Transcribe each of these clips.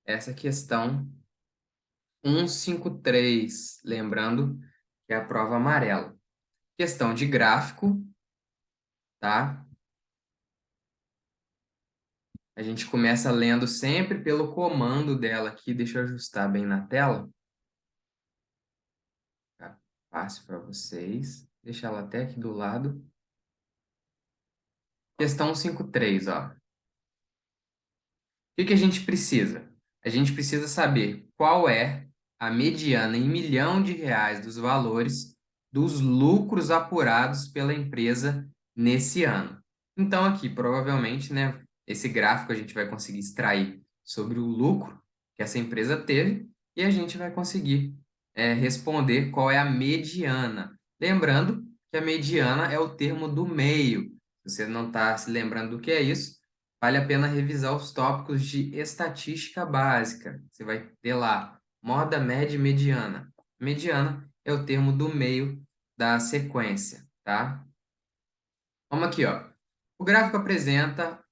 essa questão 153, lembrando que é a prova amarela. Questão de gráfico, tá? A gente começa lendo sempre pelo comando dela aqui. Deixa eu ajustar bem na tela. Tá fácil para vocês. Deixa ela até aqui do lado. Questão 53, ó. O que a gente precisa? A gente precisa saber qual é a mediana em milhão de reais dos valores dos lucros apurados pela empresa nesse ano. Então, aqui, provavelmente, né, esse gráfico a gente vai conseguir extrair sobre o lucro que essa empresa teve e a gente vai conseguir responder qual é a mediana. Lembrando que a mediana é o termo do meio. Se você não está se lembrando do que é isso, vale a pena revisar os tópicos de estatística básica. Você vai ter lá moda, média e mediana. Mediana é o termo do meio da sequência, tá? Vamos aqui, ó. O gráfico apresenta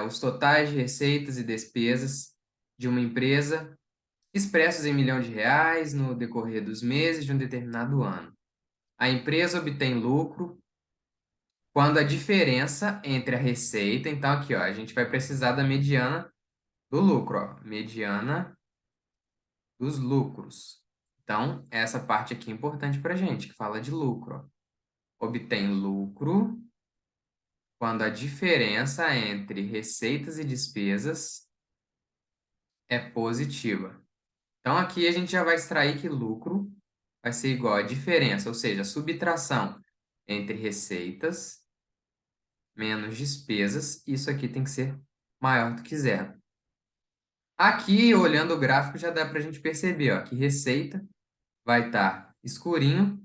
os totais de receitas e despesas de uma empresa expressos em milhão de reais no decorrer dos meses de um determinado ano. A empresa obtém lucro quando a diferença entre a receita, então aqui, ó, a gente vai precisar da mediana do lucro, ó, mediana dos lucros. Então, essa parte aqui é importante para a gente, que fala de lucro, ó. Obtém lucro quando a diferença entre receitas e despesas é positiva. Então, aqui a gente já vai extrair que lucro vai ser igual a diferença, ou seja, a subtração entre receitas menos despesas. Isso aqui tem que ser maior do que zero. Aqui, olhando o gráfico, já dá para a gente perceber, ó, que receita vai estar escurinho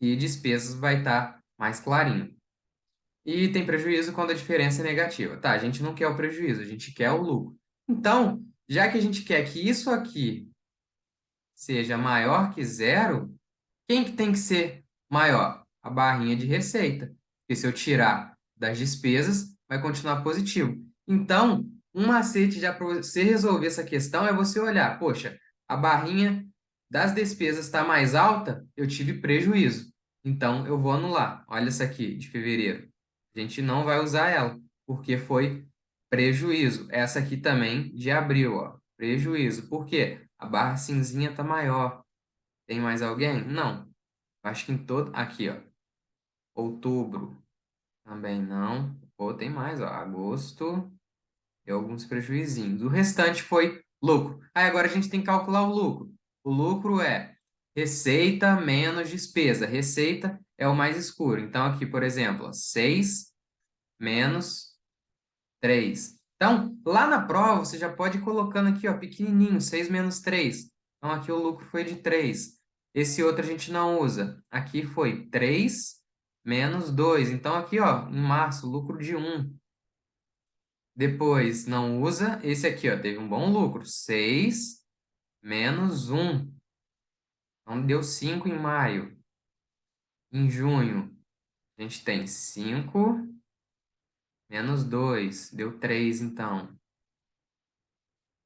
e despesas vai estar mais clarinho. E tem prejuízo quando a diferença é negativa. Tá, a gente não quer o prejuízo, a gente quer o lucro. Então, já que a gente quer que isso aqui seja maior que zero, quem que tem que ser maior? A barrinha de receita. Porque se eu tirar das despesas, vai continuar positivo. Então, um macete já para você resolver essa questão é você olhar, poxa, a barrinha das despesas está mais alta, eu tive prejuízo. Então, eu vou anular. Olha essa aqui, de fevereiro. A gente não vai usar ela, porque foi prejuízo. Essa aqui também de abril, ó. Prejuízo. Por quê? A barra cinzinha está maior. Tem mais alguém? Não. Acho que em todo. Aqui, ó. Outubro. Também não. Pô, tem mais, ó. Agosto. Deu alguns prejuizinhos. O restante foi lucro. Aí agora a gente tem que calcular o lucro. O lucro é receita menos despesa. Receita é o mais escuro. Então, aqui, por exemplo, ó, 6 menos 3. Então, lá na prova, você já pode ir colocando aqui, ó, pequenininho, 6 menos 3. Então, aqui o lucro foi de 3. Esse outro a gente não usa. Aqui foi 3 menos 2. Então, aqui, ó, em março, lucro de 1. Depois, não usa. Esse aqui, ó, teve um bom lucro. 6 menos 1. Então, deu 5 em maio. Em junho, a gente tem 5 menos 2. Deu 3, então.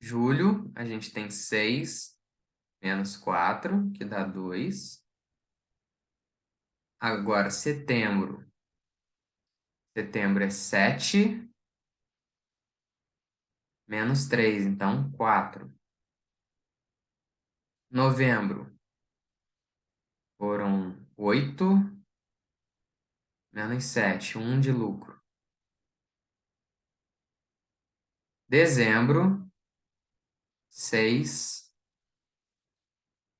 Julho, a gente tem 6 menos 4, que dá 2. Agora, setembro. Setembro é 7 menos 3, então 4. Novembro foram 8 menos 7, 1 de lucro. Dezembro, 6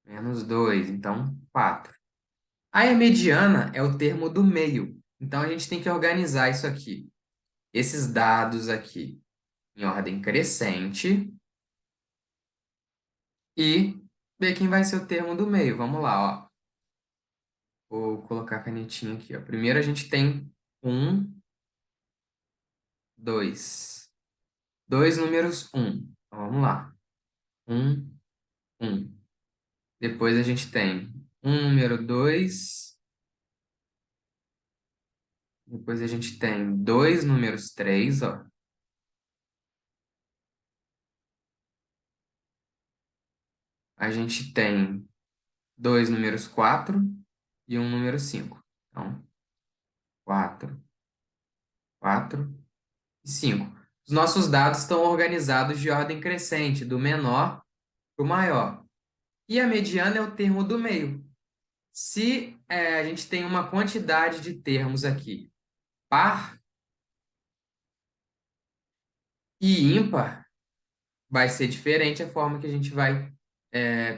menos 2, então 4. Aí a mediana é o termo do meio. Então a gente tem que organizar isso aqui. Esses dados aqui em ordem crescente e ver quem vai ser o termo do meio. Vamos lá, ó. Vou colocar a canetinha aqui, ó. Primeiro a gente tem 1, 2. Dois números 1. Então, vamos lá. 1, 1. Depois a gente tem um número 2. Depois a gente tem dois números 3, ó. a gente tem dois números 4 e um número 5. Então, 4, 4 e 5. Os nossos dados estão organizados de ordem crescente, do menor para o maior. E a mediana é o termo do meio. Se a gente tem uma quantidade de termos aqui, par e ímpar, vai ser diferente a forma que a gente vai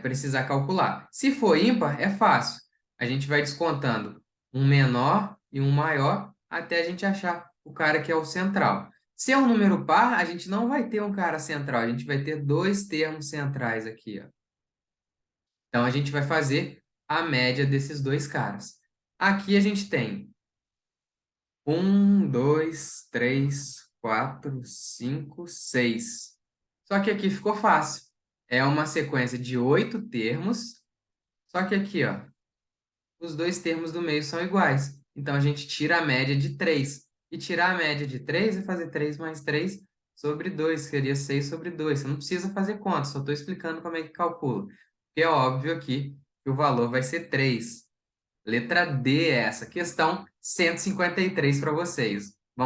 precisar calcular. Se for ímpar, é fácil. A gente vai descontando um menor e um maior até a gente achar o cara que é o central. Se é um número par, a gente não vai ter um cara central, a gente vai ter dois termos centrais aqui, ó. Então a gente vai fazer a média desses dois caras. Aqui a gente tem 1, 2, 3, 4, 5, 6. Só que aqui ficou fácil. É uma sequência de 8 termos, só que aqui, ó, os dois termos do meio são iguais. Então a gente tira a média de 3. E tirar a média de 3 é fazer 3 mais 3 sobre 2, que seria 6 sobre 2. Você não precisa fazer conta, só estou explicando como é que calcula. Porque é óbvio aqui que o valor vai ser 3. Letra D é essa. Questão 153 para vocês.